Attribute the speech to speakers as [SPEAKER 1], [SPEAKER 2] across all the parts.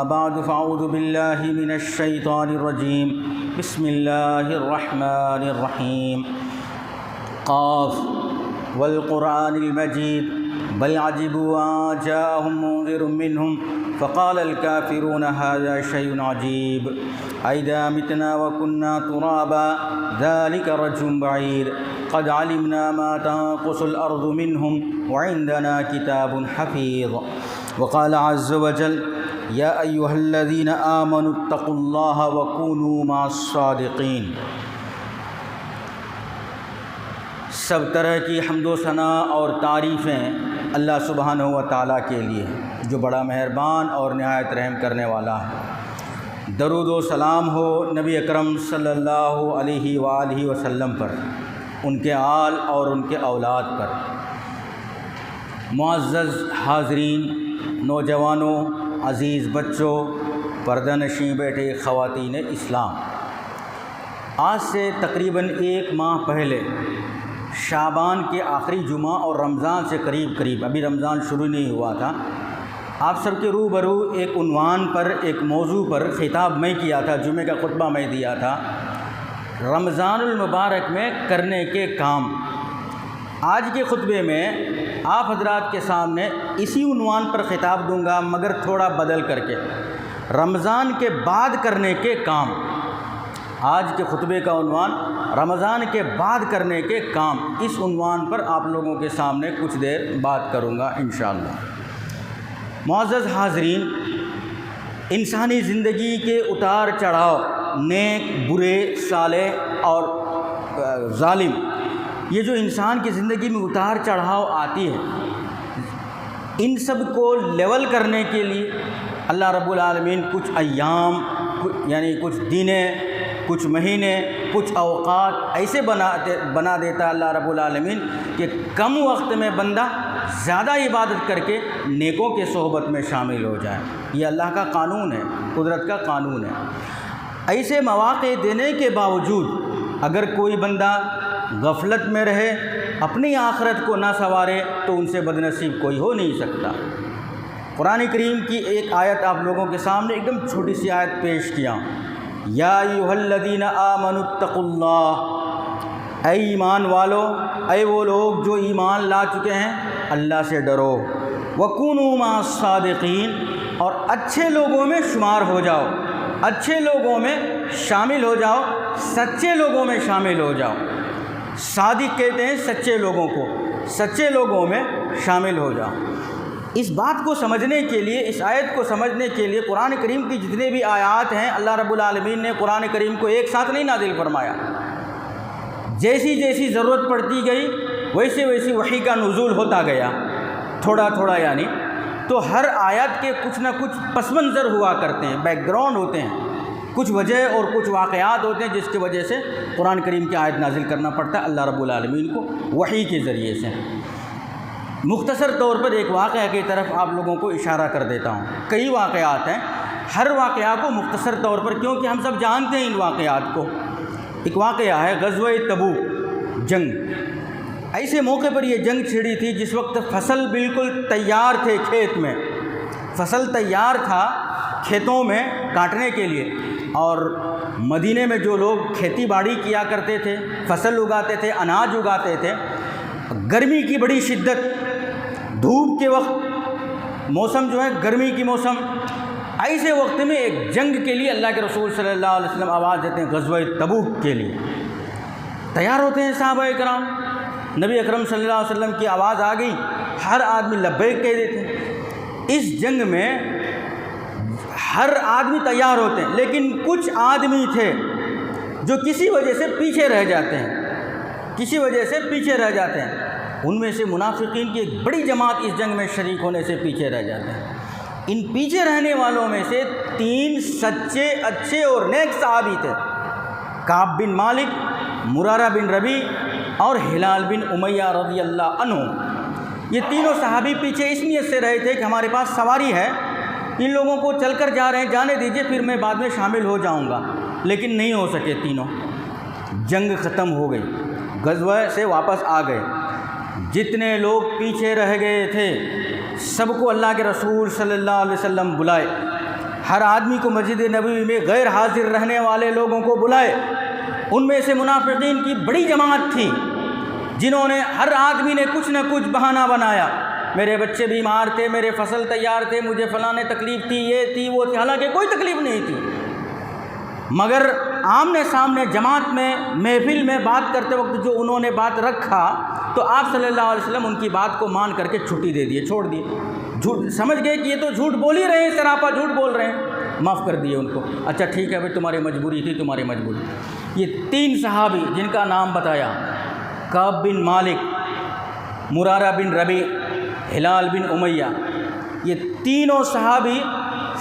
[SPEAKER 1] أما بعد فأعوذ بالله من الشيطان الرجيم بسم الله الرحمن الرحيم قاف والقرآن المجيد بل عجبوا أن جاءهم منذر منهم فقال الكافرون هذا شيء عجيب أئذا متنا وكنا ترابا ذلك رجع بعيد قد علمنا ما تنقص الأرض منهم وعندنا كتاب حفيظ وقال عز وجل يا أيها الذين آمنوا اتقوا الله وكونوا مع الصادقين۔ سب طرح کی حمد و ثنا اور تعریفیں اللہ سبحانہ و تعالیٰ کے لیے جو بڑا مہربان اور نہایت رحم کرنے والا ہے۔ درود و سلام ہو نبی اکرم صلی اللہ علیہ وآلہ وسلم پر، ان کے آل اور ان کے اولاد پر۔ معزز حاضرین، نوجوانوں، عزیز بچوں، پردہ نشیں بیٹھے خواتین اسلام، آج سے تقریباً 1 ماہ پہلے شعبان کے آخری جمعہ اور رمضان سے قریب ابھی رمضان شروع نہیں ہوا تھا، آپ سب کے روبرو ایک عنوان پر، ایک موضوع پر خطاب میں کیا تھا، جمعے کا خطبہ میں دیا تھا، رمضان المبارک میں کرنے کے کام۔ آج کے خطبے میں آپ حضرات کے سامنے اسی عنوان پر خطاب دوں گا، مگر تھوڑا بدل کر کے، رمضان کے بعد کرنے کے کام۔ آج کے خطبے کا عنوان رمضان کے بعد کرنے کے کام، اس عنوان پر آپ لوگوں کے سامنے کچھ دیر بات کروں گا انشاءاللہ۔ معزز حاضرین، انسانی زندگی کے اتار چڑھاؤ، نیک، برے، صالح اور ظالم، یہ جو انسان کی زندگی میں اتار چڑھاؤ آتی ہے، ان سب کو لیول کرنے کے لیے اللہ رب العالمین کچھ ایام، یعنی کچھ دنیں، کچھ مہینے، کچھ اوقات ایسے بنا دیتا ہے اللہ رب العالمین کہ کم وقت میں بندہ زیادہ عبادت کر کے نیکوں کے صحبت میں شامل ہو جائے۔ یہ اللہ کا قانون ہے، قدرت کا قانون ہے۔ ایسے مواقع دینے کے باوجود اگر کوئی بندہ غفلت میں رہے، اپنی آخرت کو نہ سنوارے، تو ان سے بدنصیب کوئی ہو نہیں سکتا۔ قرآن کریم کی ایک آیت آپ لوگوں کے سامنے ایک دم چھوٹی سی آیت پیش کیا، یا ایھا الذین آمنوا اتقوا اللہ، اے ایمان والو، اے وہ لوگ جو ایمان لا چکے ہیں، اللہ سے ڈرو، وکونوا مع الصادقین، اور اچھے لوگوں میں شمار ہو جاؤ، اچھے لوگوں میں شامل ہو جاؤ، سچے لوگوں میں شامل ہو جاؤ۔ صادق کہتے ہیں سچے لوگوں کو، سچے لوگوں میں شامل ہو جاؤ۔ اس بات کو سمجھنے کے لیے، اس آیت کو سمجھنے کے لیے قرآن کریم کی جتنے بھی آیات ہیں، اللہ رب العالمین نے قرآن کریم کو ایک ساتھ نہیں نازل فرمایا، جیسی جیسی ضرورت پڑتی گئی ویسے ویسی وحی کا نزول ہوتا گیا، تھوڑا تھوڑا یعنی۔ تو ہر آیت کے کچھ نہ کچھ پس منظر ہوا کرتے ہیں، بیک گراؤنڈ ہوتے ہیں، کچھ وجہ اور کچھ واقعات ہوتے ہیں جس کی وجہ سے قرآن کریم کی آیت نازل کرنا پڑتا ہے اللہ رب العالمین کو وحی کے ذریعے سے۔ مختصر طور پر ایک واقعہ کی طرف آپ لوگوں کو اشارہ کر دیتا ہوں۔ کئی واقعات ہیں، ہر واقعہ کو مختصر طور پر، کیونکہ ہم سب جانتے ہیں ان واقعات کو۔ ایک واقعہ ہے غزوہ تبوک، جنگ۔ ایسے موقع پر یہ جنگ چھڑی تھی جس وقت فصل بالکل تیار تھے، کھیت میں فصل تیار تھا کھیتوں میں کاٹنے کے لیے، اور مدینے میں جو لوگ کھیتی باڑی کیا کرتے تھے، فصل اگاتے تھے، اناج اگاتے تھے، گرمی کی بڑی شدت، دھوپ کے وقت، موسم جو ہے گرمی کی موسم، ایسے وقت میں ایک جنگ کے لیے اللہ کے رسول صلی اللہ علیہ وسلم آواز دیتے ہیں غزوہ تبوک کے لیے۔ تیار ہوتے ہیں صحابہ کرام، نبی اکرم صلی اللہ علیہ وسلم کی آواز آ گئی، ہر آدمی لبیک کہہ دیتے ہیں۔ اس جنگ میں ہر آدمی تیار ہوتے ہیں، لیکن کچھ آدمی تھے جو کسی وجہ سے پیچھے رہ جاتے ہیں، کسی وجہ سے پیچھے رہ جاتے ہیں۔ ان میں سے منافقین کی ایک بڑی جماعت اس جنگ میں شریک ہونے سے پیچھے رہ جاتے ہیں۔ ان پیچھے رہنے والوں میں سے 3 سچے، اچھے اور نیک صحابی تھے، کعب بن مالک، مرارہ بن ربیع اور ہلال بن امیہ رضی اللہ عنہ۔ یہ تینوں صحابی پیچھے اس نیت سے رہے تھے کہ ہمارے پاس سواری ہے، ان لوگوں کو چل کر جا رہے ہیں، جانے دیجئے، پھر میں بعد میں شامل ہو جاؤں گا، لیکن نہیں ہو سکے تینوں۔ جنگ ختم ہو گئی، غزوہ سے واپس آ گئے۔ جتنے لوگ پیچھے رہ گئے تھے سب کو اللہ کے رسول صلی اللہ علیہ وسلم بلائے، ہر آدمی کو مسجد نبوی میں غیر حاضر رہنے والے لوگوں کو بلائے۔ ان میں سے منافقین کی بڑی جماعت تھی جنہوں نے ہر آدمی نے کچھ نہ کچھ بہانہ بنایا، میرے بچے بیمار تھے، میرے فصل تیار تھے، مجھے فلاں تکلیف تھی، یہ تھی وہ تھی، حالانکہ کوئی تکلیف نہیں تھی، مگر آمنے سامنے جماعت میں محفل میں بات کرتے وقت جو انہوں نے بات رکھا تو آپ صلی اللہ علیہ وسلم ان کی بات کو مان کر کے چھٹی دے دیے، چھوڑ دیے۔ جھوٹ سمجھ گئے کہ یہ تو جھوٹ بول ہی رہے ہیں، سراپا جھوٹ بول رہے ہیں، معاف کر دیے ان کو۔ اچھا ٹھیک ہے بھائی، تمہاری مجبوری تھی، تمہاری مجبوری۔ یہ 3 صحابی جن کا نام بتایا، کعب بن مالک، مرارہ بن ربیع، ہلال بن امیہ، یہ تینوں صحابی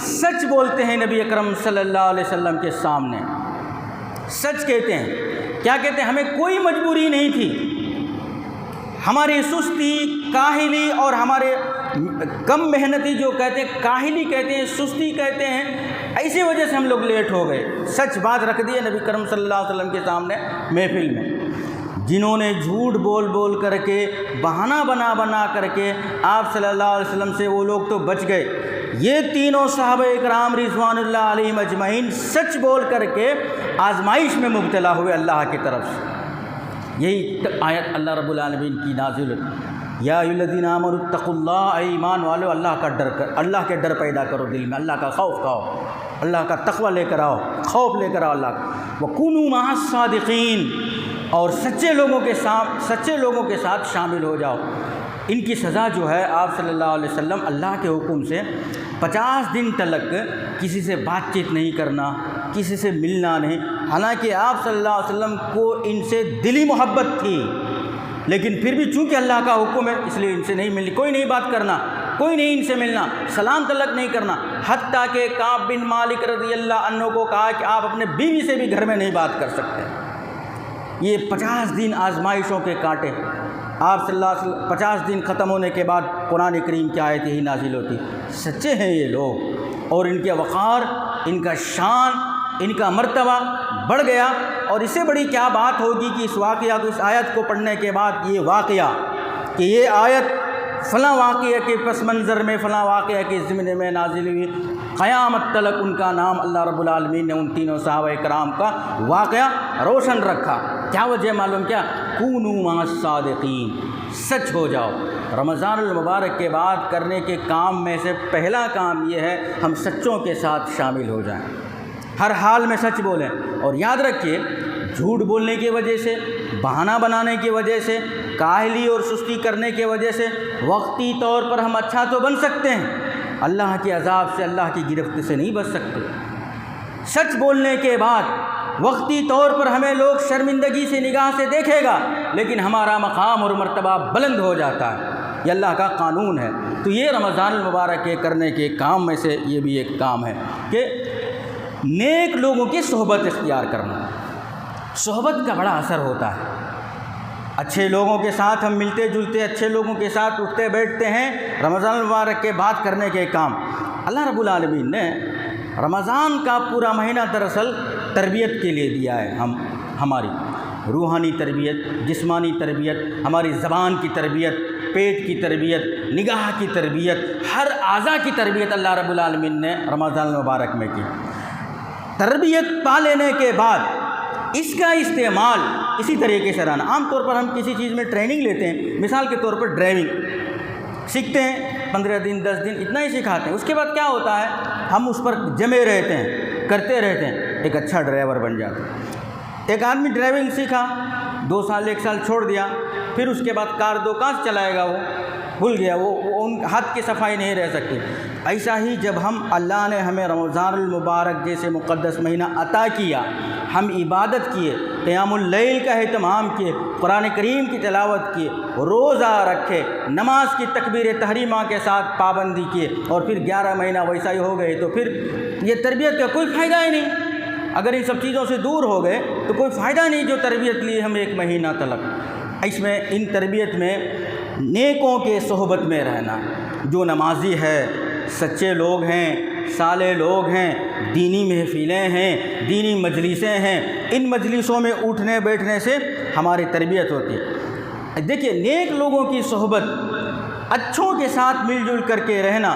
[SPEAKER 1] سچ بولتے ہیں نبی اکرم صلی اللہ علیہ وسلم کے سامنے، سچ کہتے ہیں۔ کیا کہتے ہیں؟ ہمیں کوئی مجبوری نہیں تھی، ہماری سستی، کاہلی اور ہمارے کم محنتی جو کہتے ہیں، کاہلی کہتے ہیں، سستی کہتے ہیں، ایسی وجہ سے ہم لوگ لیٹ ہو گئے۔ سچ بات رکھ دی ہے نبی کرم صلی اللہ علیہ وسلم کے سامنے محفل میں۔ جنہوں نے جھوٹ بول بول کر کے، بہانہ بنا بنا کر کے آپ صلی اللہ علیہ وسلم سے، وہ لوگ تو بچ گئے۔ یہ تینوں صحابہ اکرام رضوان اللہ علیہم اجمعین سچ بول کر کے آزمائش میں مبتلا ہوئے اللہ کی طرف سے۔ یہی آیت اللہ رب العالمین کی نازل ہوئی، یا ایھا الذین آمنوا اتقوا اللہ، اے ایمان والو اللہ کا ڈر کر، اللہ کے ڈر پیدا کرو دل میں، اللہ کا خوف کھاؤ، اللہ کا تقوی لے کر آؤ، خوف لے کر آؤ اللہ کا، وکونوا مع الصادقین، اور سچے لوگوں کے ساتھ شامل ہو جاؤ۔ ان کی سزا جو ہے، آپ صلی اللہ علیہ وسلم اللہ کے حکم سے 50 دن تک کسی سے بات چیت نہیں کرنا، کسی سے ملنا نہیں، حالانکہ آپ صلی اللہ علیہ وسلم کو ان سے دلی محبت تھی، لیکن پھر بھی چونکہ اللہ کا حکم ہے اس لیے ان سے نہیں ملنی، کوئی نہیں بات کرنا، کوئی نہیں ان سے ملنا، سلام تلک نہیں کرنا، حتیٰ کہ کعب بن مالک رضی اللہ عنہ کو کہا کہ آپ اپنے بیوی سے بھی گھر میں نہیں بات کر سکتے۔ یہ 50 دن آزمائشوں کے کاٹے، آپ صلی اللہ علیہ وسلم 50 دن ختم ہونے کے بعد قرآن کریم کی آیت ہی نازل ہوتی۔ سچے ہیں یہ لوگ، اور ان کے وقار، ان کا شان، ان کا مرتبہ بڑھ گیا۔ اور اس سے بڑی کیا بات ہوگی کہ اس واقعہ کو، اس آیت کو پڑھنے کے بعد یہ واقعہ، کہ یہ آیت فلاں واقعہ کے پس منظر میں، فلاں واقعہ کے ضمن میں نازل ہوئی، قیامت تلک ان کا نام اللہ رب العالمین نے ان تینوں صحابہ کرام کا واقعہ روشن رکھا۔ کیا وجہ معلوم؟ کیا؟ کونوا مع الصادقین، سچ ہو جاؤ۔ رمضان المبارک کے بعد کرنے کے کام میں سے پہلا کام یہ ہے ہم سچوں کے ساتھ شامل ہو جائیں، ہر حال میں سچ بولیں۔ اور یاد رکھیے، جھوٹ بولنے کی وجہ سے، بہانہ بنانے کی وجہ سے، کاہلی اور سستی کرنے کی وجہ سے وقتی طور پر ہم اچھا تو بن سکتے ہیں، اللہ کے عذاب سے، اللہ کی گرفت سے نہیں بچ سکتے۔ سچ بولنے کے بعد وقتی طور پر ہمیں لوگ شرمندگی سے نگاہ سے دیکھے گا، لیکن ہمارا مقام اور مرتبہ بلند ہو جاتا ہے، یہ اللہ کا قانون ہے۔ تو یہ رمضان المبارک کے کرنے کے کام میں سے یہ بھی ایک کام ہے کہ نیک لوگوں کی صحبت اختیار کرنا۔ صحبت کا بڑا اثر ہوتا ہے، اچھے لوگوں کے ساتھ ہم ملتے جلتے، اچھے لوگوں کے ساتھ اٹھتے بیٹھتے ہیں۔ رمضان المبارک کے بعد کرنے کے کام، اللہ رب العالمین نے رمضان کا پورا مہینہ دراصل تربیت کے لیے دیا ہے، ہماری روحانی تربیت، جسمانی تربیت، ہماری زبان کی تربیت، پیٹ کی تربیت، نگاہ کی تربیت، ہر اعضاء کی تربیت اللہ رب العالمین نے رمضان المبارک میں کی۔ تربیت پا لینے کے بعد اس کا استعمال اسی طریقے سے رہنا۔ عام طور پر ہم کسی چیز میں ٹریننگ لیتے ہیں، مثال کے طور پر ڈرائیونگ سیکھتے ہیں، 15 دن 10 دن اتنا ہی سکھاتے ہیں، اس کے بعد کیا ہوتا ہے ہم اس پر جمے رہتے ہیں، کرتے رہتے ہیں، ایک اچھا ڈرائیور بن جاتا ہے۔ ایک آدمی ڈرائیونگ سیکھا، 2 سال 1 سال چھوڑ دیا، پھر اس کے بعد کار 2 کہاں سے چلائے گا، وہ بھول گیا، وہ ان ہاتھ کی صفائی نہیں رہ سکتی۔ ایسا ہی جب اللہ نے ہمیں رمضان المبارک جیسے مقدس مہینہ عطا کیا، ہم عبادت کیے، قیام اللیل کا اہتمام کیے، قرآن کریم کی تلاوت کیے، روزہ رکھے، نماز کی تکبیر تحریمہ کے ساتھ پابندی کیے، اور پھر 11 مہینہ ویسا ہی ہو گئے، تو پھر یہ تربیت کا کوئی فائدہ ہی نہیں۔ اگر ان سب چیزوں سے دور ہو گئے تو کوئی فائدہ نہیں جو تربیت لی ہم 1 مہینہ تلک۔ اس میں ان تربیت میں نیکوں کے صحبت میں رہنا، جو نمازی ہے، سچے لوگ ہیں، صالح لوگ ہیں، دینی محفلیں ہیں، دینی مجلسیں ہیں، ان مجلسوں میں اٹھنے بیٹھنے سے ہماری تربیت ہوتی ہے۔ دیکھیے، نیک لوگوں کی صحبت، اچھوں کے ساتھ مل جل کر کے رہنا،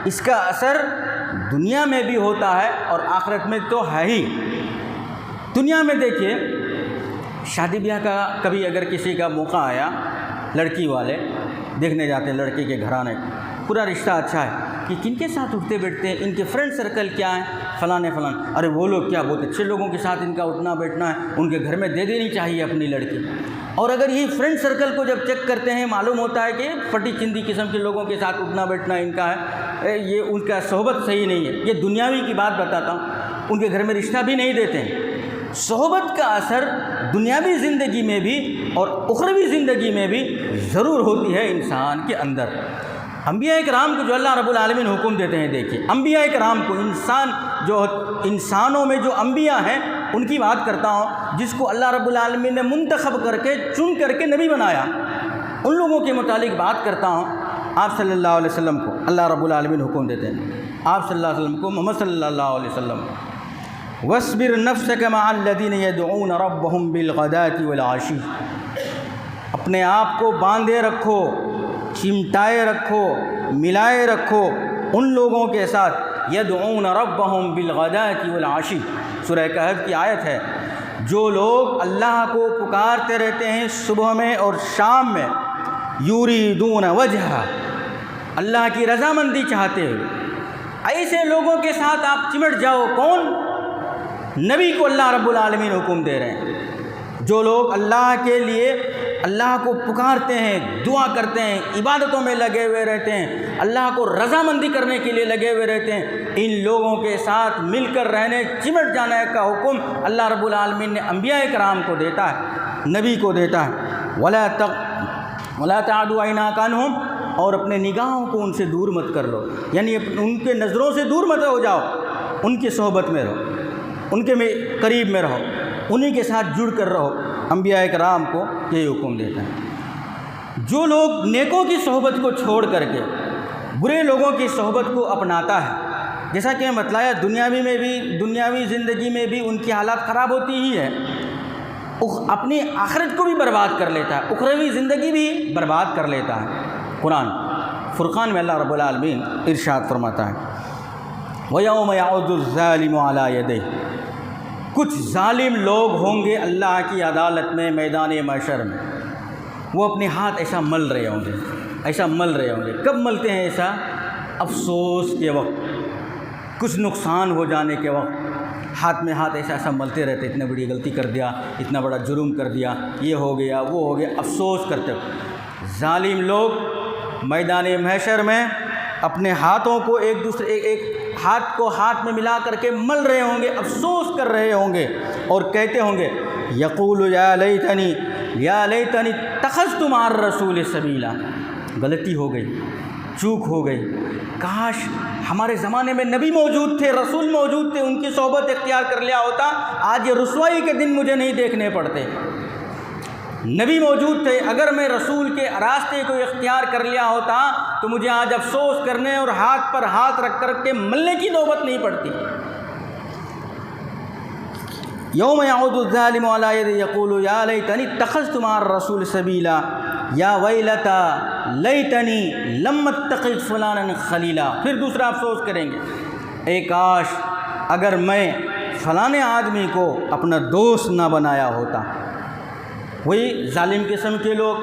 [SPEAKER 1] اس کا اثر دنیا میں بھی ہوتا ہے اور آخرت میں تو ہے ہی۔ دنیا میں دیکھیے شادی بیاہ کا کبھی اگر کسی کا موقع آیا، لڑکی والے دیکھنے جاتے ہیں لڑکی کے گھرانے، پورا رشتہ اچھا ہے کہ کن کے ساتھ اٹھتے بیٹھتے ہیں، ان کے فرینڈ سرکل کیا ہیں، فلاں، ارے وہ لوگ کیا بہت اچھے لوگوں کے ساتھ ان کا اٹھنا بیٹھنا ہے، ان کے گھر میں دے دینی چاہیے اپنی لڑکی۔ اور اگر یہ فرینڈ سرکل کو جب چیک کرتے ہیں معلوم ہوتا ہے کہ پھٹی چندی قسم کے لوگوں کے ساتھ اٹھنا بیٹھنا ان کا ہے، یہ ان کا صحبت صحیح نہیں ہے۔ یہ دنیاوی کی بات بتاتا ہوں، ان کے گھر میں رشتہ بھی نہیں دیتے ہیں۔ صحبت کا اثر دنیاوی زندگی میں بھی اور اخروی زندگی میں بھی ضرور ہوتی ہے انسان کے اندر۔ انبیاء کرام کو جو اللہ رب العالمین حکم دیتے ہیں، دیکھیے انبیاء کرام کو، انسانوں میں جو انبیاء ہیں ان کی بات کرتا ہوں، جس کو اللہ رب العالمین نے منتخب کر کے چن کر کے نبی بنایا، ان لوگوں کے متعلق بات کرتا ہوں۔ آپ صلی اللہ علیہ وسلم کو اللہ رب العالمین حکم دیتے ہیں، آپ صلی اللہ علیہ وسلم کو، محمد صلی اللہ علیہ وسلم، وَاصْبِرْ نَفْسَكَ مَعَ الَّذِينَ يَدْعُونَ رَبَّهُمْ بِالْغَدَاةِ وَالْعَشِيِّ، اپنے آپ کو باندھے رکھو، چمٹائے رکھو، ملائے رکھو ان لوگوں کے ساتھ، یدعون ربهم بالغداة والعشی، سورہ کہف کی آیت ہے، جو لوگ اللہ کو پکارتے رہتے ہیں صبح میں اور شام میں، یریدون وجہہ، اللہ کی رضامندی چاہتے ہوئے، ایسے لوگوں کے ساتھ آپ چمٹ جاؤ۔ کون؟ نبی کو اللہ رب العالمین حکم دے رہے ہیں۔ جو لوگ اللہ کے لیے اللہ کو پکارتے ہیں، دعا کرتے ہیں، عبادتوں میں لگے ہوئے رہتے ہیں، اللہ کو رضامندی کرنے کے لیے لگے ہوئے رہتے ہیں، ان لوگوں کے ساتھ مل کر رہنے، چمٹ جانے کا حکم اللہ رب العالمین نے انبیاء کرام کو دیتا ہے، نبی کو دیتا ہے۔ وَلَا تَعْدُوا عَيْنَاكَ عَنْهُمْ، اور اپنے نگاہوں کو ان سے دور مت کر لو، یعنی ان کے نظروں سے دور مت ہو جاؤ، ان کی صحبت میں رہو، ان کے قریب میں رہو، انہی کے ساتھ جڑ کر رہو۔ انبیاء کرام کو یہی حکم دیتا ہے۔ جو لوگ نیکوں کی صحبت کو چھوڑ کر کے برے لوگوں کی صحبت کو اپناتا ہے، جیسا کہ میں بتلایا دنیاوی زندگی میں بھی ان کی حالات خراب ہوتی ہی ہے، اپنی آخرت کو بھی برباد کر لیتا ہے، اخروی زندگی بھی برباد کر لیتا ہے۔ قرآن فرقان میں اللہ رب العالمین ارشاد فرماتا ہے، وَيَوْمَ يَعُضُّ الظَّالِمُ عَلَى يَدَيْهِ، کچھ ظالم لوگ ہوں گے اللہ کی عدالت میں، میدان محشر میں، وہ اپنے ہاتھ ایسا مل رہے ہوں گے۔ کب ملتے ہیں ایسا؟ افسوس کے وقت، کچھ نقصان ہو جانے کے وقت، ہاتھ میں ہاتھ ایسا ملتے رہتے، اتنا بڑی غلطی کر دیا، اتنا بڑا جرم کر دیا، یہ ہو گیا، وہ ہو گیا، افسوس کرتے ہو۔ ظالم لوگ میدان محشر میں اپنے ہاتھوں کو ایک ہاتھ کو ہاتھ میں ملا کر کے مل رہے ہوں گے، افسوس کر رہے ہوں گے، اور کہتے ہوں گے، یقول یا لیتنی اتخذت مع الرسول سبیلا، غلطی ہو گئی، چوک ہو گئی، کاش ہمارے زمانے میں نبی موجود تھے، رسول موجود تھے، ان کی صحبت اختیار کر لیا ہوتا، آج یہ رسوائی کے دن مجھے نہیں دیکھنے پڑتے۔ نبی موجود تھے، اگر میں رسول کے راستے کو اختیار کر لیا ہوتا تو مجھے آج افسوس کرنے اور ہاتھ پر ہاتھ رکھ کر کے ملنے کی نوبت نہیں پڑتی۔ یوم یعود الظالم علی یدیہ یقول یا لیتنی اتخذت مع الرسول سبیلا یا ویلتا لیتنی لم اتخذ فلانا خلیلا۔ پھر دوسرا افسوس کریں گے، اے کاش اگر میں فلانے آدمی کو اپنا دوست نہ بنایا ہوتا۔ وہی ظالم قسم کے لوگ،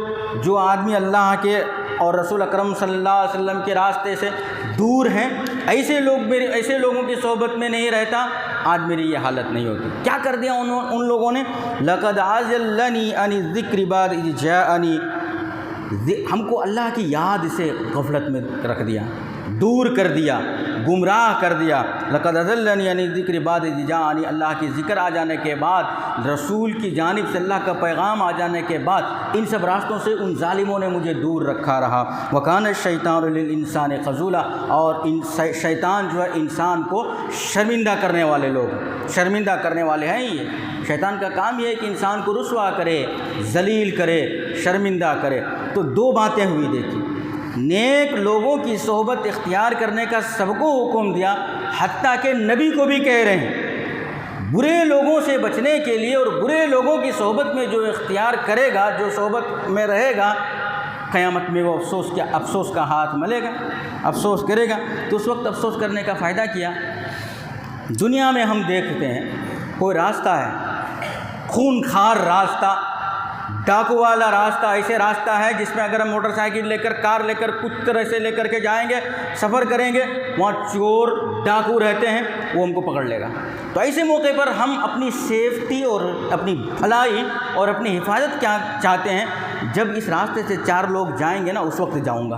[SPEAKER 1] جو آدمی اللہ کے اور رسول اکرم صلی اللہ علیہ وسلم کے راستے سے دور ہیں، ایسے لوگوں کی صحبت میں نہیں رہتا، آج میری یہ حالت نہیں ہوتی۔ کیا کر دیا ان لوگوں نے؟ لقد عزلنی عن الذکر بعد اذ جاءنی، ہم کو اللہ کی یاد سے غفلت میں رکھ دیا، دور کر دیا، گمراہ کر دیا۔ لقد اضلنی عن الذکر بعد اذ جاءنی، اللہ کی ذکر آ جانے کے بعد، رسول کی جانب سے اللہ کا پیغام آ جانے کے بعد، ان سب راستوں سے ان ظالموں نے مجھے دور رکھا رہا۔ وکان الشیطان للانسان خذولا، اور شیطان جو ہے انسان کو شرمندہ کرنے والے لوگ، شرمندہ کرنے والے ہیں۔ یہ شیطان کا کام یہ ہے کہ انسان کو رسوا کرے، ذلیل کرے، شرمندہ کرے۔ تو دو باتیں ہوئی دیکھی، نیک لوگوں کی صحبت اختیار کرنے کا سب کو حکم دیا، حتیٰ کہ نبی کو بھی کہہ رہے ہیں۔ برے لوگوں سے بچنے کے لیے اور برے لوگوں کی صحبت میں جو اختیار کرے گا، جو صحبت میں رہے گا، قیامت میں وہ افسوس کا ہاتھ ملے گا، افسوس کرے گا۔ تو اس وقت افسوس کرنے کا فائدہ کیا؟ دنیا میں ہم دیکھتے ہیں کوئی راستہ ہے، خون خار راستہ، ڈاکو والا راستہ، ایسے راستہ ہے جس میں اگر ہم موٹر سائیکل لے کر، کار لے کر، کچھ طرح سے لے کر کے جائیں گے، سفر کریں گے، وہاں چور ڈاکو رہتے ہیں، وہ ہم کو پکڑ لے گا۔ تو ایسے موقع پر ہم اپنی سیفٹی اور اپنی بھلائی اور اپنی حفاظت کیا چاہتے ہیں؟ جب اس راستے سے 4 لوگ جائیں گے نا، اس وقت جاؤں گا۔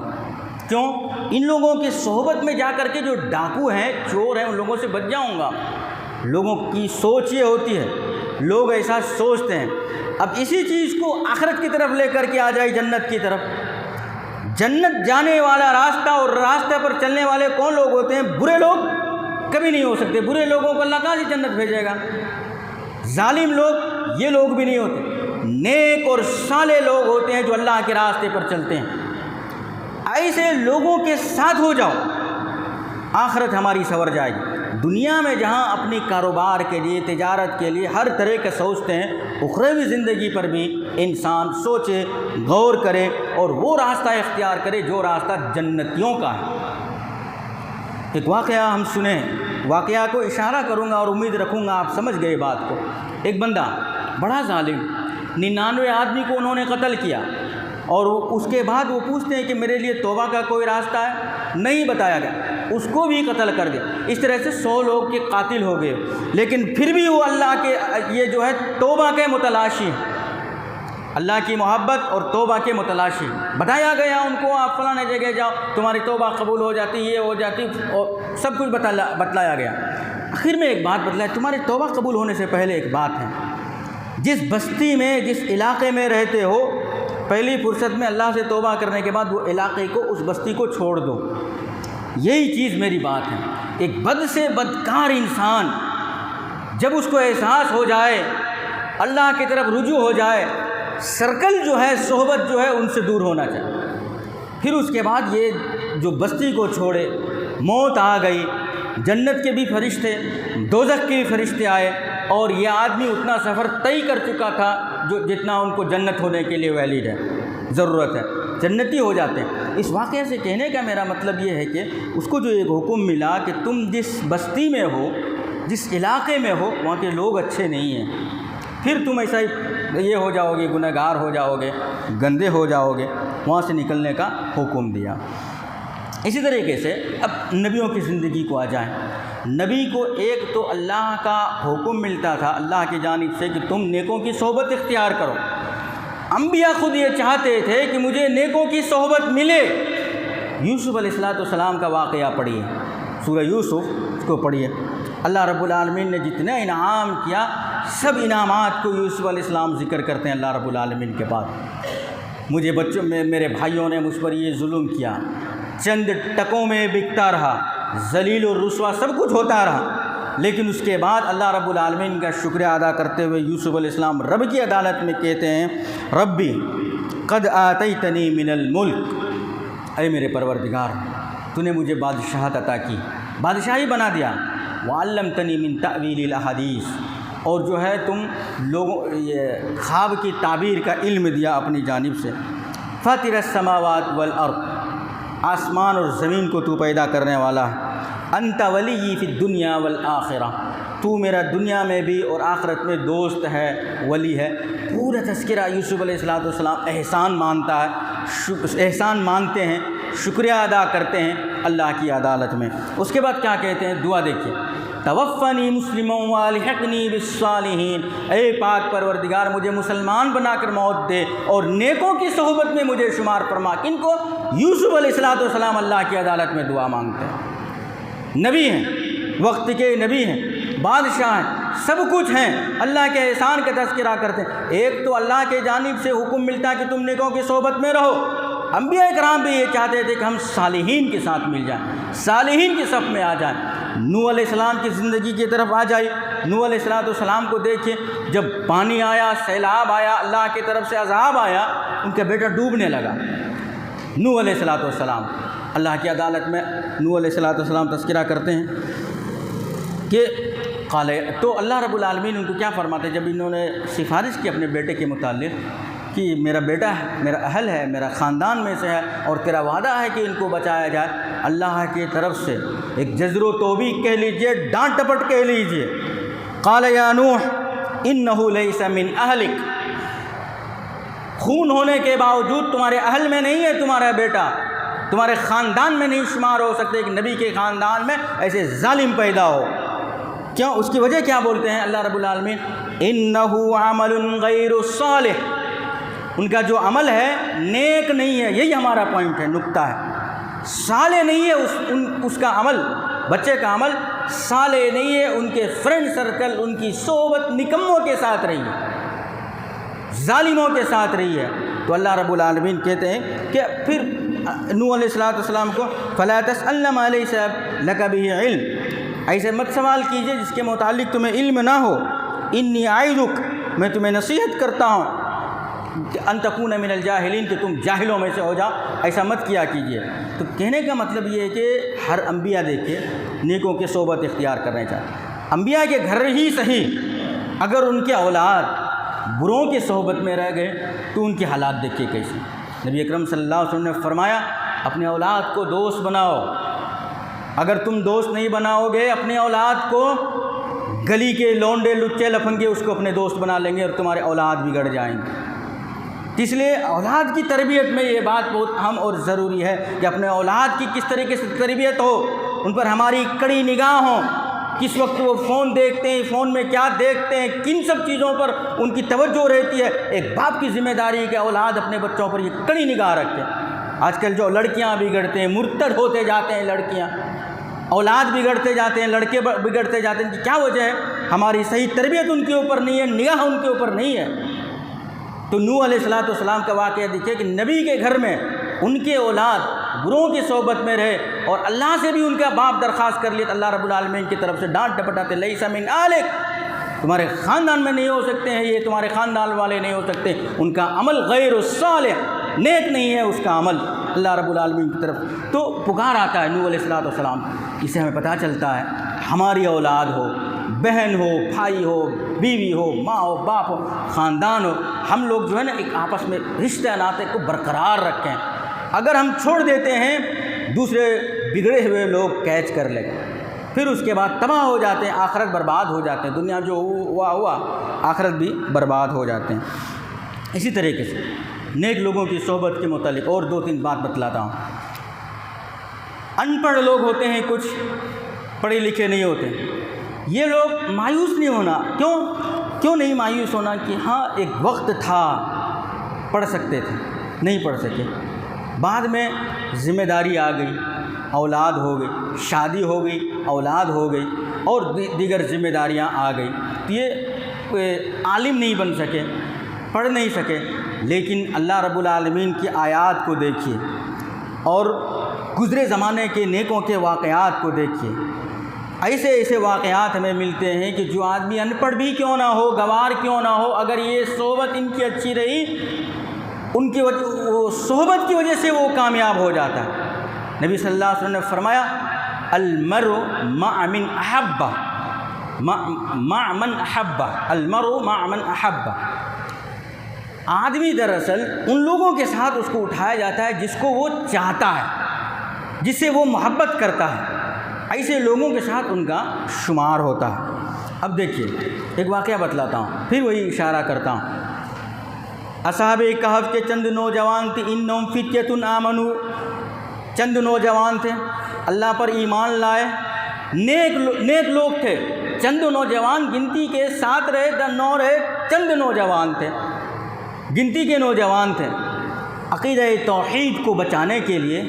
[SPEAKER 1] کیوں؟ ان لوگوں کی صحبت میں جا کر کے جو ڈاکو ہیں، چور ہیں، ان لوگوں سے بچ جاؤں گا۔ لوگوں کی سوچ یہ ہوتی ہے، لوگ ایسا سوچتے ہیں۔ اب اسی چیز کو آخرت کی طرف لے کر کے آ جائے، جنت کی طرف۔ جنت جانے والا راستہ اور راستے پر چلنے والے کون لوگ ہوتے ہیں؟ برے لوگ کبھی نہیں ہو سکتے۔ برے لوگوں کو اللہ کہاں سے جنت بھیجے گا؟ ظالم لوگ یہ لوگ بھی نہیں ہوتے، نیک اور صالح لوگ ہوتے ہیں جو اللہ کے راستے پر چلتے ہیں۔ ایسے لوگوں کے ساتھ ہو جاؤ، آخرت ہماری سنور جائے گی۔ دنیا میں جہاں اپنی کاروبار کے لیے، تجارت کے لیے ہر طرح کے سوچتے ہیں، اخروی زندگی پر بھی انسان سوچے، غور کرے اور وہ راستہ اختیار کرے جو راستہ جنتیوں کا ہے۔ ایک واقعہ ہم سنیں، واقعہ کو اشارہ کروں گا اور امید رکھوں گا آپ سمجھ گئے بات کو۔ ایک بندہ بڑا ظالم، 99 آدمی کو انہوں نے قتل کیا، اور اس کے بعد وہ پوچھتے ہیں کہ میرے لیے توبہ کا کوئی راستہ ہے؟ نہیں بتایا گیا، اس کو بھی قتل کر دیا۔ اس طرح سے 100 لوگ کے قاتل ہو گئے، لیکن پھر بھی وہ اللہ کے یہ جو ہے توبہ کے متلاشی ہیں، اللہ کی محبت اور توبہ کے متلاشی۔ بتایا گیا ان کو، آپ فلاں جگہ جاؤ، تمہاری توبہ قبول ہو جاتی، یہ ہو جاتی، اور سب کچھ بتلایا گیا۔ آخر میں ایک بات بتلایا، تمہاری توبہ قبول ہونے سے پہلے ایک بات ہے، جس بستی میں، جس علاقے میں رہتے ہو، پہلی فرصت میں اللہ سے توبہ کرنے کے بعد وہ علاقے کو، اس بستی کو چھوڑ دو۔ یہی چیز میری بات ہے۔ ایک بد سے بدکار انسان جب اس کو احساس ہو جائے، اللہ کی طرف رجوع ہو جائے، سرکل جو ہے، صحبت جو ہے، ان سے دور ہونا چاہیے۔ پھر اس کے بعد یہ جو بستی کو چھوڑے، موت آ گئی، جنت کے بھی فرشتے، دوزخ کے بھی فرشتے آئے، اور یہ آدمی اتنا سفر طے کر چکا تھا جو جتنا ان کو جنت ہونے کے لیے ویلڈ ہے، ضرورت ہے، جنتی ہو جاتے ہیں۔ اس واقعے سے کہنے کا میرا مطلب یہ ہے کہ اس کو جو ایک حکم ملا کہ تم جس بستی میں ہو، جس علاقے میں ہو، وہاں کے لوگ اچھے نہیں ہیں، پھر تم ایسا ہی یہ ہو جاؤ گے، گنہگار گار ہو جاؤ گے، گندے ہو جاؤ گے، وہاں سے نکلنے کا حکم دیا۔ اسی طریقے سے اب نبیوں کی زندگی کو آ جائیں۔ نبی کو ایک تو اللہ کا حکم ملتا تھا اللہ کی جانب سے کہ تم نیکوں کی صحبت اختیار کرو۔ انبیاء خود یہ چاہتے تھے کہ مجھے نیکوں کی صحبت ملے۔ یوسف علیہ السلام کا واقعہ پڑھیے، سورہ یوسف اس کو پڑھیے۔ اللہ رب العالمین نے جتنے انعام کیا، سب انعامات کو یوسف علیہ السلام ذکر کرتے ہیں اللہ رب العالمین کے بعد۔ مجھے بچوں میں، میرے بھائیوں نے مجھ پر یہ ظلم کیا، چند ٹکوں میں بکتا رہا، ذلیل و رسوا سب کچھ ہوتا رہا، لیکن اس کے بعد اللہ رب العالمین کا شکریہ ادا کرتے ہوئے یوسف علیہ السلام رب کی عدالت میں کہتے ہیں، ربی قد آتیتنی من الملک، اے میرے پروردگار، تو نے مجھے بادشاہت عطا کی، بادشاہی بنا دیا، وعلمتنی من تأویل الاحادیث، اور جو ہے تم لوگوں یہ خواب کی تعبیر کا علم دیا اپنی جانب سے، فاطر السماوات والارض، آسمان اور زمین کو تو پیدا کرنے والا ہے، انت ولی فی الدنیا والآخرہ، تو میرا دنیا میں بھی اور آخرت میں دوست ہے، ولی ہے۔ پورا تذکرہ یوسف علیہ السلام احسان مانتا ہے، احسان مانتے ہیں، شکریہ ادا کرتے ہیں اللہ کی عدالت میں۔ اس کے بعد کیا کہتے ہیں؟ دعا دیکھیے، توفنی مسلما والحقنی بالصالحین، اے پاک پروردگار مجھے مسلمان بنا کر موت دے اور نیکوں کی صحبت میں مجھے شمار فرما۔ کن کو؟ یوسف علیہ السلام اللہ کی عدالت میں دعا مانگتے ہیں۔ نبی ہیں، وقت کے نبی ہیں، بادشاہ ہیں، سب کچھ ہیں، اللہ کے احسان کا تذکرہ کرتے ہیں۔ ایک تو اللہ کے جانب سے حکم ملتا ہے کہ تم نیکوں کی صحبت میں رہو۔ انبیاء کرام بھی یہ چاہتے تھے کہ ہم صالحین کے ساتھ مل جائیں، صالحین کی صف میں آ جائیں۔ نوح علیہ السلام کی زندگی کی طرف آ جائے، نوح علیہ السلام کو دیکھیں، جب پانی آیا، سیلاب آیا، اللہ کی طرف سے عذاب آیا، ان کا بیٹا ڈوبنے لگا۔ نوح علیہ السلام اللہ کی عدالت میں نوح علیہ السلام تذکرہ کرتے ہیں کہ قال، تو اللہ رب العالمین ان کو کیا فرماتے ہیں جب انہوں نے سفارش کی اپنے بیٹے کے متعلق کہ میرا بیٹا ہے، میرا اہل ہے، میرا خاندان میں سے ہے، اور تیرا وعدہ ہے کہ ان کو بچایا جائے۔ اللہ کی طرف سے ایک جزر و توبیخ کہہ لیجئے، ڈانٹ ڈپٹ کہہ لیجئے۔ قال یا نوح انہ لیس من اہلک، خون ہونے کے باوجود تمہارے اہل میں نہیں ہے تمہارا بیٹا، تمہارے خاندان میں نہیں شمار ہو سکتے کہ نبی کے خاندان میں ایسے ظالم پیدا ہو۔ کیوں؟ اس کی وجہ کیا بولتے ہیں اللہ رب العالمین؟ انہ عمل غیر صالح، ان کا جو عمل ہے نیک نہیں ہے، یہی ہمارا پوائنٹ ہے، نقطہ ہے، صالح نہیں ہے اس کا عمل، بچے کا عمل صالح نہیں ہے، ان کے فرینڈ سرکل، ان کی صحبت نکموں کے ساتھ رہی ہے، ظالموں کے ساتھ رہی ہے۔ تو اللہ رب العالمین کہتے ہیں کہ پھر نوح علیہ السلام کو فلا تسألن ما لیس لک بہ علم، ایسے مت سوال کیجئے جس کے متعلق تمہیں علم نہ ہو۔ انی اعظک، میں تمہیں نصیحت کرتا ہوں ان تکون من الجاہلین، کہ تم جاہلوں میں سے ہو جاؤ، ایسا مت کیا کیجئے۔ تو کہنے کا مطلب یہ ہے کہ ہر انبیاء دیکھے نیکوں کے صحبت اختیار کرنے چاہتے، انبیاء کے گھر ہی صحیح، اگر ان کے اولاد بروں کی صحبت میں رہ گئے تو ان کے حالات دیکھیے کیسے۔ نبی اکرم صلی اللہ علیہ وسلم نے فرمایا اپنے اولاد کو دوست بناؤ، اگر تم دوست نہیں بناؤ گے اپنے اولاد کو، گلی کے لونڈے لچے لفنگے اس کو اپنے دوست بنا لیں گے اور تمہارے اولاد بگڑ جائیں گے۔ اس لیے اولاد کی تربیت میں یہ بات بہت اہم اور ضروری ہے کہ اپنے اولاد کی کس طریقے سے تربیت ہو، ان پر ہماری کڑی نگاہ ہو، کس وقت وہ فون دیکھتے ہیں، فون میں کیا دیکھتے ہیں، کن سب چیزوں پر ان کی توجہ رہتی ہے۔ ایک باپ کی ذمہ داری ہے کہ اولاد اپنے بچوں پر یہ کڑی نگاہ رکھے۔ آج کل جو لڑکیاں بگڑتے ہیں، مرتد ہوتے جاتے ہیں لڑکیاں، اولاد بگڑتے جاتے ہیں، لڑکے بگڑتے جاتے ہیں، ان کی کیا وجہ ہے؟ ہماری صحیح تربیت ان کے اوپر نہیں ہے، نگاہ ان کے اوپر نہیں ہے۔ تو نوح علیہ السلام کا واقعہ دیکھیے کہ نبی کے گھر میں ان کے اولاد بروں کی صحبت میں رہے، اور اللہ سے بھی ان کا باپ درخواست کر لیا، اللہ رب العالمین کی طرف سے ڈانٹ ڈپٹاتے، لیس من اہلک، تمہارے خاندان میں نہیں ہو سکتے ہیں یہ، تمہارے خاندان والے نہیں ہو سکتے، ان کا عمل غیر صالح، نیک نہیں ہے اس کا عمل اللہ رب العالمین کی طرف۔ تو پکار آتا ہے نوح علیہ السلام، اس سے ہمیں پتہ چلتا ہے ہماری اولاد ہو، بہن ہو، بھائی ہو، بیوی ہو، ماں ہو، باپ ہو، خاندان ہو، ہم لوگ جو ہے نا ایک آپس میں رشتہ ناطے کو برقرار رکھیں۔ اگر ہم چھوڑ دیتے ہیں دوسرے بگڑے ہوئے لوگ کیچ کر لیں، پھر اس کے بعد تباہ ہو جاتے ہیں، آخرت برباد ہو جاتے ہیں، دنیا جو ہوا آخرت بھی برباد ہو جاتے ہیں۔ اسی طریقے سے نیک لوگوں کی صحبت کے متعلق اور 2-3 بات بتلاتا ہوں۔ ان پڑھ لوگ ہوتے ہیں، کچھ پڑھے لکھے نہیں ہوتے، یہ لوگ مایوس نہیں ہونا۔ کیوں نہیں مایوس ہونا؟ کہ ہاں ایک وقت تھا پڑھ سکتے تھے، نہیں پڑھ سکے، بعد میں ذمہ داری آ گئی، اولاد ہو گئی، شادی ہو گئی، اولاد ہو گئی، اور دیگر ذمہ داریاں آ گئی، تو یہ عالم نہیں بن سکے، پڑھ نہیں سکے۔ لیکن اللہ رب العالمین کی آیات کو دیکھیے اور گزرے زمانے کے نیکوں کے واقعات کو دیکھیے، ایسے ایسے واقعات ہمیں ملتے ہیں کہ جو آدمی ان پڑھ بھی کیوں نہ ہو، گوار کیوں نہ ہو، اگر یہ صحبت ان کی اچھی رہی، ان کی صحبت کی وجہ سے وہ کامیاب ہو جاتا ہے۔ نبی صلی اللہ علیہ وسلم نے فرمایا المرء مع من احب، مع من احب، المرء مع من احب، آدمی دراصل ان لوگوں کے ساتھ اس کو اٹھایا جاتا ہے جس کو وہ چاہتا ہے، جس سے وہ محبت کرتا ہے، ایسے لوگوں کے ساتھ ان کا شمار ہوتا ہے۔ اب دیکھیے ایک واقعہ بتلاتا ہوں، پھر وہی اشارہ کرتا ہوں۔ اصحاب کہف کے چند نوجوان تھے، انہم فتیۃ آمنوا، چند نوجوان تھے اللہ پر ایمان لائے، نیک لوگ تھے، چند نوجوان گنتی کے 7 رہے 9 رہے، چند نوجوان تھے، گنتی کے نوجوان تھے، عقیدہ توحید کو بچانے کے لیے،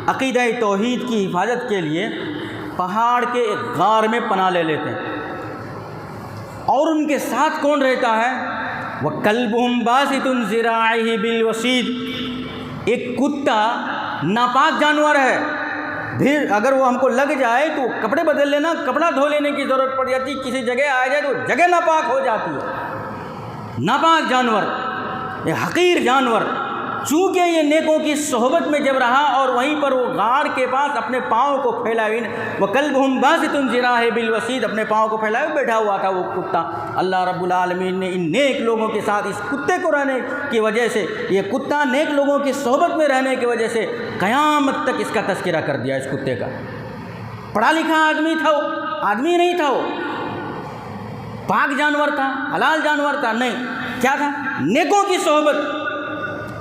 [SPEAKER 1] عقیدہ توحید کی حفاظت کے لیے پہاڑ کے ایک غار میں پناہ لے لیتے ہیں، اور ان کے ساتھ کون رہتا ہے؟ وَكَلْبُهُمْ بَاسِطٌ ذِرَاعِهِ بِالْوَصِيدِ، ایک کتا ناپاک جانور ہے، پھر اگر وہ ہم کو لگ جائے تو کپڑے بدل لینا، کپڑا دھو لینے کی ضرورت پڑ جاتی، کسی جگہ آ جائے تو جگہ ناپاک ہو جاتی ہے۔ ناپاک جانور، یہ حقیر جانور، چونکہ یہ نیکوں کی صحبت میں جب رہا اور وہیں پر وہ غار کے پاس اپنے پاؤں کو پھیلائے وَكَلْبُهُمْ بَاسِطٌ ذِرَاعَيْهِ بِالْوَصِيدِ اپنے پاؤں کو پھیلائے بیٹھا ہوا تھا وہ کتا. اللہ رب العالمین نے ان نیک لوگوں کے ساتھ اس کتے کو رہنے کی وجہ سے، یہ کتا نیک لوگوں کی صحبت میں رہنے کی وجہ سے قیامت تک اس کا تذکرہ کر دیا. اس کتے کا پڑھا لکھا آدمی تھا، وہ آدمی نہیں تھا، وہ پاک جانور تھا، حلال جانور تھا، نہیں کیا تھا؟ نیکوں کی صحبت،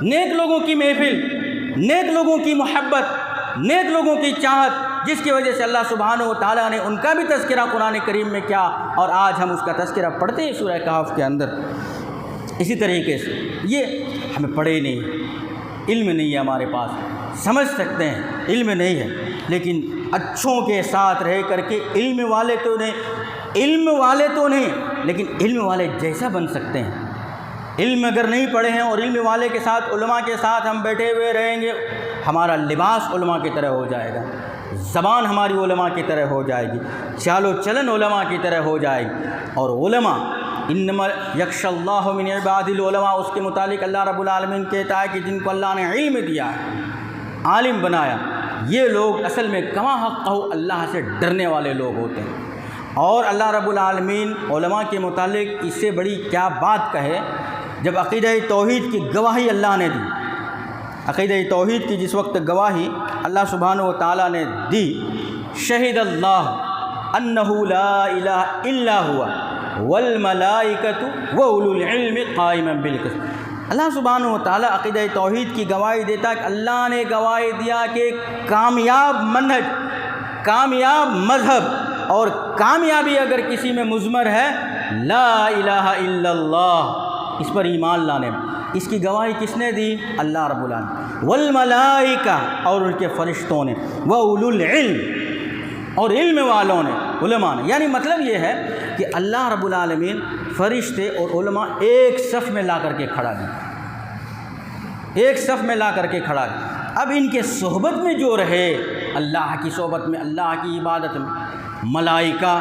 [SPEAKER 1] نیک لوگوں کی محفل، نیک لوگوں کی محبت، نیک لوگوں کی چاہت، جس کی وجہ سے اللہ سبحانہ و تعالیٰ نے ان کا بھی تذکرہ قرآن کریم میں کیا، اور آج ہم اس کا تذکرہ پڑھتے ہیں سورہ کہف کے اندر. اسی طریقے سے یہ ہمیں پڑھے نہیں، علم نہیں ہے ہمارے پاس، سمجھ سکتے ہیں علم نہیں ہے، لیکن اچھوں کے ساتھ رہ کر کے علم والے تو نہیں لیکن علم والے جیسا بن سکتے ہیں. علم اگر نہیں پڑھے ہیں اور علم والے کے ساتھ، علماء کے ساتھ ہم بیٹھے ہوئے رہیں گے، ہمارا لباس علماء کی طرح ہو جائے گا، زبان ہماری علماء کی طرح ہو جائے گی، چال و چلن علماء کی طرح ہو جائے گی. اور علماء انما یخشی اللہ من عباد العلماء، اس کے متعلق اللہ رب العالمین کہتا ہے کہ جن کو اللہ نے علم دیا ہے، عالم بنایا، یہ لوگ اصل میں کما حق اللہ سے ڈرنے والے لوگ ہوتے ہیں. اور اللہ رب العالمین علماء کے متعلق اس سے بڑی کیا بات کہے، جب عقیدہ توحید کی گواہی اللہ نے دی، عقیدہ توحید کی جس وقت گواہی اللہ سبحانہ و تعالیٰ نے دی، شہد اللہ انہ لا الہ الا ہوا والملائکۃ واولو العلم قائما بالقسط. اللہ سبحانہ و تعالیٰ عقیدہ توحید کی گواہی دیتا ہے کہ اللہ نے گواہی دیا کہ کامیاب منہج، کامیاب مذہب اور کامیابی اگر کسی میں مضمر ہے، لا الہ الا اللہ، اس پر ایمان لانے میں. اس کی گواہی کس نے دی؟ اللہ رب العالمین. والملائکہ، اور ان کے فرشتوں نے، واولو العلم، اور علم والوں نے، علماء نے. یعنی مطلب یہ ہے کہ اللہ رب العالمین فرشتے اور علماء ایک صف میں لا کر کے کھڑا دیا، ایک صف میں لا کر کے کھڑا دیا. اب ان کے صحبت میں جو رہے، اللہ کی صحبت میں، اللہ کی عبادت میں، ملائکہ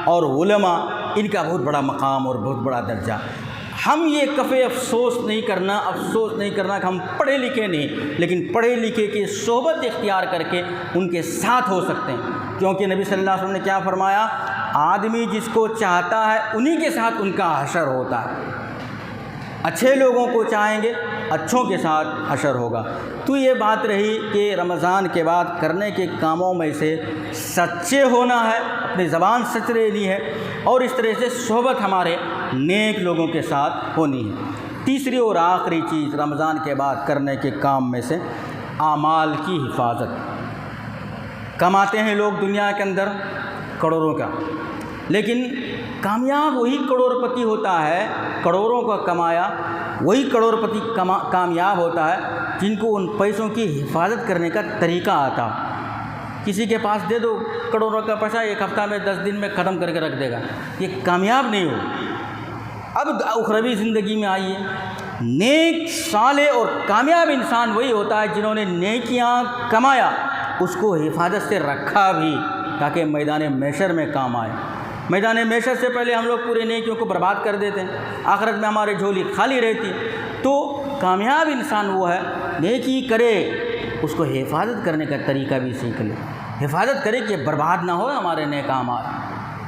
[SPEAKER 1] اور علماء، ان کا بہت بڑا مقام اور بہت بڑا درجہ. ہم یہ کفے افسوس نہیں کرنا کہ ہم پڑھے لکھے نہیں، لیکن پڑھے لکھے کی صحبت اختیار کر کے ان کے ساتھ ہو سکتے ہیں. کیونکہ نبی صلی اللہ علیہ وسلم نے کیا فرمایا؟ آدمی جس کو چاہتا ہے انہی کے ساتھ ان کا حشر ہوتا ہے. اچھے لوگوں کو چاہیں گے، اچھوں کے ساتھ حشر ہوگا. تو یہ بات رہی کہ رمضان کے بعد کرنے کے کاموں میں سے سچے ہونا ہے، اپنی زبان سچ رہنی ہے، اور اس طرح سے صحبت ہمارے نیک لوگوں کے ساتھ ہونی ہے. تیسری اور آخری چیز رمضان کے بعد کرنے کے کام میں سے اعمال کی حفاظت. کماتے ہیں لوگ دنیا کے اندر کروڑوں کا، لیکن کامیاب وہی کروڑ پتی ہوتا ہے، کروڑوں کا کمایا وہی کروڑ پتی کامیاب ہوتا ہے جن کو ان پیسوں کی حفاظت کرنے کا طریقہ آتا. کسی کے پاس دے دو کروڑوں کا پیسہ، ایک ہفتہ میں 10 دن میں ختم کر کے رکھ دے گا، یہ کامیاب نہیں ہو. اب اخروی زندگی میں آئیے، نیک صالح اور کامیاب انسان وہی ہوتا ہے جنہوں نے نیکیاں کمایا، اس کو حفاظت سے رکھا بھی تاکہ میدان محشر میں کام آئے. میدان محشر سے پہلے ہم لوگ پورے نیکیوں کو برباد کر دیتے ہیں، آخرت میں ہماری جھولی خالی رہتی. تو کامیاب انسان وہ ہے نیکی کرے، اس کو حفاظت کرنے کا طریقہ بھی سیکھ لے، حفاظت کرے کہ برباد نہ ہو ہمارے نیک اعمال،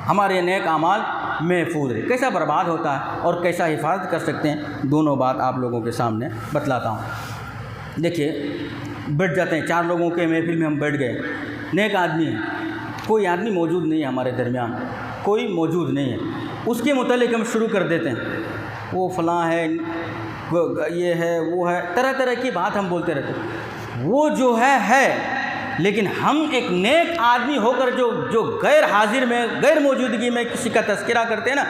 [SPEAKER 1] ہمارے نیک اعمال محفوظ رہے. کیسا برباد ہوتا ہے اور کیسا حفاظت کر سکتے ہیں، دونوں بات آپ لوگوں کے سامنے بتلاتا ہوں. دیکھیے، بیٹھ جاتے ہیں 4 لوگوں کے محفل میں، ہم بیٹھ گئے، نیک آدمی ہیں، کوئی آدمی موجود نہیں ہے ہمارے درمیان، کوئی موجود نہیں ہے. اس کے متعلق ہم شروع کر دیتے ہیں، وہ فلاں ہے، یہ ہے، وہ ہے، طرح طرح کی بات ہم بولتے رہتے ہیں. وہ جو ہے، لیکن ہم ایک نیک آدمی ہو کر جو غیر حاضر میں، غیر موجودگی میں کسی کا تذکرہ کرتے ہیں نا،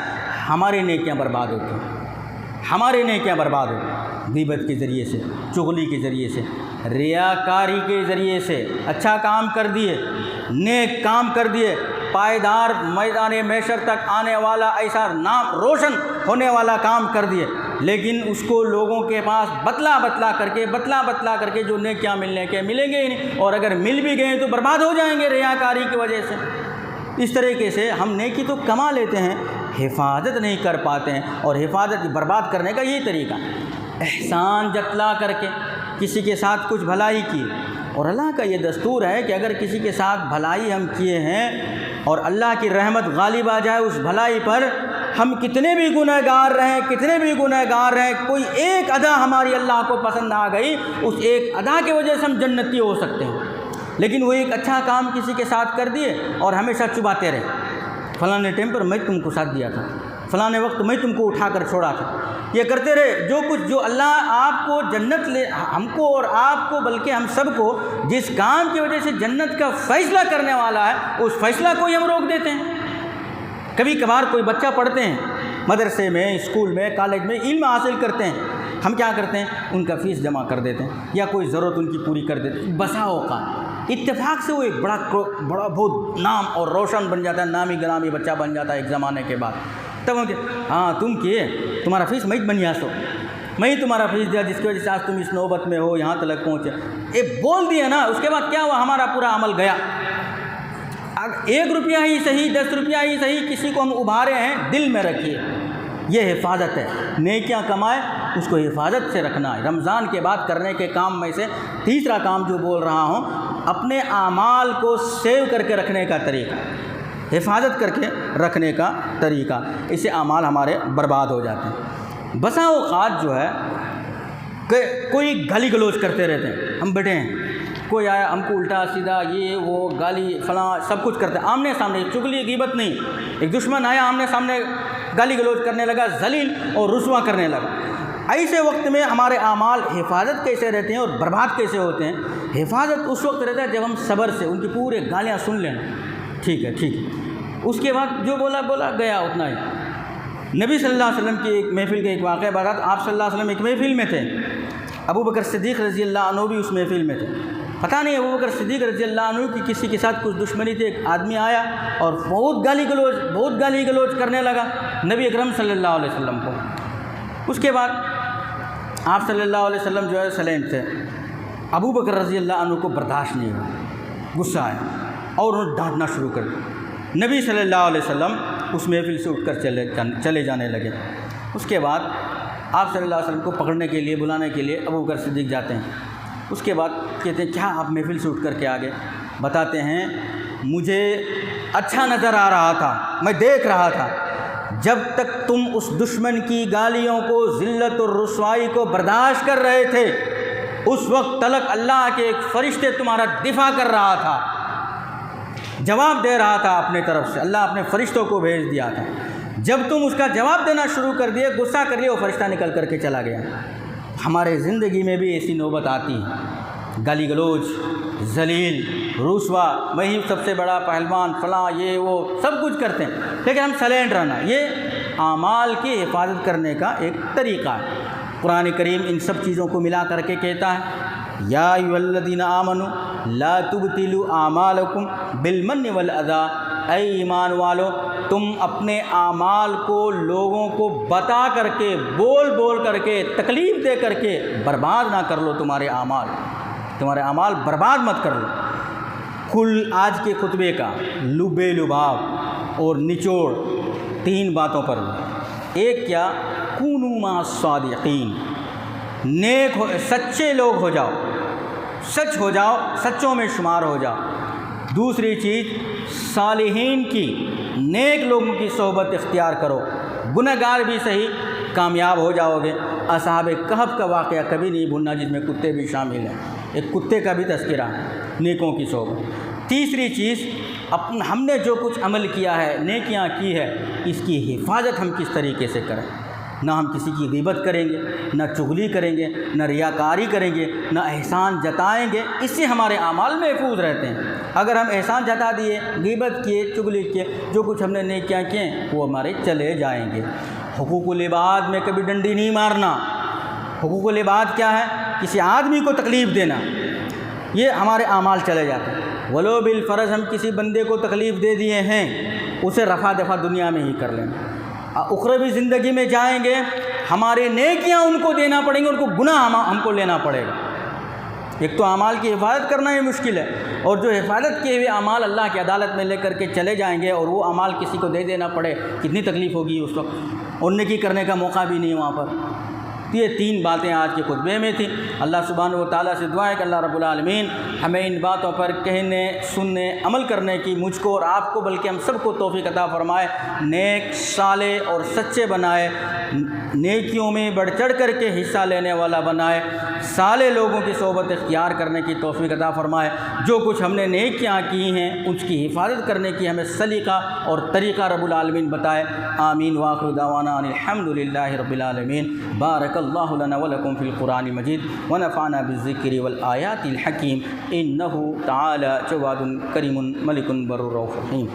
[SPEAKER 1] ہماری نیکیاں برباد ہوتی ہیں، ہماری نیکیاں برباد ہوتی ہیں. غیبت کے ذریعے سے، چغلی کے ذریعے سے، ریاکاری کے ذریعے سے. اچھا کام کر دیے، نیک کام کر دیے، پائیدار میدان محشر تک آنے والا، ایسا نام روشن ہونے والا کام کر دیے، لیکن اس کو لوگوں کے پاس بتلا کر کے جو نیکیاں ملنے کے ملیں گے ہی نہیں، اور اگر مل بھی گئے تو برباد ہو جائیں گے ریاکاری کی وجہ سے. اس طریقے سے ہم نیکی تو کما لیتے ہیں، حفاظت نہیں کر پاتے ہیں، اور حفاظت برباد کرنے کا یہی طریقہ، احسان جتلا کر کے کسی کے ساتھ کچھ بھلائی کی، اور اللہ کا یہ دستور ہے کہ اگر کسی کے ساتھ بھلائی ہم کیے ہیں اور اللہ کی رحمت غالب آ جائے اس بھلائی پر، ہم کتنے بھی گنہگار رہیں، کتنے بھی گنہگار رہیں، کوئی ایک ادا ہماری اللہ کو پسند آ گئی، اس ایک ادا کی وجہ سے ہم جنتی ہو سکتے ہیں۔ لیکن وہ ایک اچھا کام کسی کے ساتھ کر دیے اور ہمیشہ چباتے رہے، فلاں ٹائم پر میں تم کو ساتھ دیا تھا، فلاں وقت میں تم کو اٹھا کر چھوڑا تھا، یہ کرتے رہے، جو اللہ آپ کو جنت لے، ہم کو اور آپ کو بلکہ ہم سب کو جس کام کی وجہ سے جنت کا فیصلہ کرنے والا ہے، اس فیصلہ کو ہی ہم روک دیتے ہیں۔ کبھی کبھار کوئی بچہ پڑھتے ہیں مدرسے میں، اسکول میں، کالج میں، علم حاصل کرتے ہیں، ہم کیا کرتے ہیں؟ ان کا فیس جمع کر دیتے ہیں یا کوئی ضرورت ان کی پوری کر دیتے ہیں۔ بسا اوقات اتفاق سے وہ ایک بڑا بہت نام اور روشن بن جاتا ہے، نامی گرامی بچہ بن جاتا ہے ایک زمانے کے بعد۔ تب ہم کہتے ہاں تم کیے، تمہارا فیس میں بنیا سو، میں ہی تمہارا فیس دیا جس کی وجہ سے آج تم اس نوبت میں ہو، یہاں تک پہنچے۔ یہ بول دیا نا، اس کے بعد کیا ہوا؟ ہمارا پورا عمل گیا۔ 1 روپیہ ہی صحیح، 10 روپیہ ہی صحیح، کسی کو ہم ابھارے ہیں، دل میں رکھیے، یہ حفاظت ہے۔ نیکیاں کمائے، اس کو حفاظت سے رکھنا ہے۔ رمضان کے بعد کرنے کے کام میں سے تیسرا کام جو بول رہا ہوں، اپنے اعمال کو سیو کر کے رکھنے کا طریقہ، حفاظت کر کے رکھنے کا طریقہ، اس سے اعمال ہمارے برباد ہو جاتے ہیں۔ بسا اوقات جو ہے کہ کوئی گالی گلوچ کرتے رہتے ہیں، ہم بیٹھے ہیں، کوئی آیا ہم کو الٹا سیدھا یہ وہ گالی فلاں سب کچھ کرتے ہیں، آمنے سامنے، چغلی غیبت نہیں، ایک دشمن آیا آمنے سامنے گالی گلوچ کرنے لگا، ذلیل اور رسوا کرنے لگا۔ ایسے وقت میں ہمارے اعمال حفاظت کیسے رہتے ہیں اور برباد کیسے ہوتے ہیں؟ حفاظت اس وقت رہتا ہے جب ہم صبر سے ان کی پورے گالیاں سن لینا، ٹھیک ہے ٹھیک ہے، اس کے بعد جو بولا گیا اتنا ہی۔ نبی صلی اللہ علیہ وسلم کی ایک محفل کا ایک واقعہ بات، آپ صلی اللہ علیہ وسلم ایک محفل میں تھے، ابو بکر صدیق رضی اللہ عنہ بھی اس محفل میں تھے۔ پتہ نہیں ابو بکر صدیق رضی اللہ عنہ کی کسی کے ساتھ کچھ دشمنی تھی، ایک آدمی آیا اور بہت گالی گلوچ کرنے لگا نبی اکرم صلی اللہ علیہ وسلم کو۔ اس کے بعد آپ صلی اللہ علیہ وسلم جو ہے سلیم تھے، ابو بکر رضی اللہ عنہ کو برداشت نہیں ہوا، غصہ آیا اور انہوں نے ڈانٹنا شروع کر دیا۔ نبی صلی اللہ علیہ وسلم اس محفل سے اٹھ کر چلے جانے لگے۔ اس کے بعد آپ صلی اللہ علیہ وسلم کو پکڑنے کے لیے، بلانے کے لیے ابو بکر صدیق جاتے ہیں۔ اس کے بعد کہتے ہیں کیا آپ محفل سے اٹھ کر کے آگے؟ بتاتے ہیں مجھے اچھا نظر آ رہا تھا، میں دیکھ رہا تھا، جب تک تم اس دشمن کی گالیوں کو، ذلت اور رسوائی کو برداشت کر رہے تھے، اس وقت تلک اللہ کے ایک فرشتے تمہارا دفاع کر رہا تھا، جواب دے رہا تھا اپنے طرف سے، اللہ اپنے فرشتوں کو بھیج دیا تھا۔ جب تم اس کا جواب دینا شروع کر دیے، غصہ کر لیے، وہ فرشتہ نکل کر کے چلا گیا۔ ہمارے زندگی میں بھی ایسی نوبت آتی ہے، گالی گلوچ، ذلیل، رسوا، وہی سب سے بڑا پہلوان، فلاں یہ وہ سب کچھ کرتے ہیں، لیکن ہم سائلنٹ رہنا، یہ اعمال کی حفاظت کرنے کا ایک طریقہ ہے۔ قرآن کریم ان سب چیزوں کو ملا کر کے کہتا ہے یا ایھا الذین آمنوا لا تبطلوا اعمالکم بالمن والاذی، اے ایمان والو تم اپنے اعمال کو لوگوں کو بتا کر کے، بول کر کے، تکلیف دے کر کے برباد نہ کر لو، تمہارے اعمال برباد مت کر لو۔ کل آج کے خطبے کا لب لباب اور نچوڑ 3 باتوں پر ہے۔ ایک کیا؟ کونوا مع الصادقین، نیک ہو، سچے لوگ ہو جاؤ، سچ ہو جاؤ، سچوں میں شمار ہو جاؤ۔ دوسری چیز، صالحین کی، نیک لوگوں کی صحبت اختیار کرو، گناہ گار بھی صحیح کامیاب ہو جاؤ گے۔ اصحاب کہف کا واقعہ کبھی نہیں بھولنا، جس میں کتے بھی شامل ہیں، ایک کتے کا بھی تذکرہ ہے، نیکوں کی صحبت۔ تیسری چیز، ہم نے جو کچھ عمل کیا ہے، نیکیاں کی ہے، اس کی حفاظت ہم کس طریقے سے کریں۔ نہ ہم کسی کی غیبت کریں گے، نہ چغلی کریں گے، نہ ریاکاری کریں گے، نہ احسان جتائیں گے، اس سے ہمارے اعمال محفوظ رہتے ہیں۔ اگر ہم احسان جتا دیے، غیبت کیے، چغلی کیے، جو کچھ ہم نے نیکیاں کیے وہ ہمارے چلے جائیں گے۔ حقوق العباد میں کبھی ڈنڈی نہیں مارنا۔ حقوق العباد کیا ہے؟ کسی آدمی کو تکلیف دینا، یہ ہمارے اعمال چلے جاتے ہیں۔ ولو بالفرض ہم کسی بندے کو تکلیف دے دیے ہیں، اسے رفع دفع دنیا میں ہی کر لیں، اخروی زندگی میں جائیں گے ہمارے نیکیاں ان کو دینا پڑیں گے، ان کو گناہ ہم کو لینا پڑے گا۔ ایک تو اعمال کی حفاظت کرنا ہی مشکل ہے، اور جو حفاظت کیے ہوئے اعمال اللہ کی عدالت میں لے کر کے چلے جائیں گے اور وہ اعمال کسی کو دے دینا پڑے، کتنی تکلیف ہوگی اس وقت، اور نیکی کرنے کا موقع بھی نہیں وہاں پر۔ تو یہ 3 باتیں آج کے خطبے میں تھیں۔ اللہ سبحانہ و تعالیٰ سے دعا ہے کہ اللہ رب العالمین ہمیں ان باتوں پر کہنے، سننے، عمل کرنے کی مجھ کو اور آپ کو بلکہ ہم سب کو توفیق عطا فرمائے، نیک، صالح اور سچے بنائے، نیکیوں میں بڑھ چڑھ کر کے حصہ لینے والا بنائے، صالح لوگوں کی صحبت اختیار کرنے کی توفیق عطا فرمائے، جو کچھ ہم نے نیکیاں کی ہیں اس کی حفاظت کرنے کی ہمیں سلیقہ اور طریقہ رب العالمین بتائے۔ آمین وآخر دعوانا ان الحمد للہ رب العالمین۔ بارک اللہ لنا ولکم فی القرآن المجید ونفعنا بالذکر والآیات الحکیم، انہ تعالی جواد کریم ملک بر رؤوف رحیم۔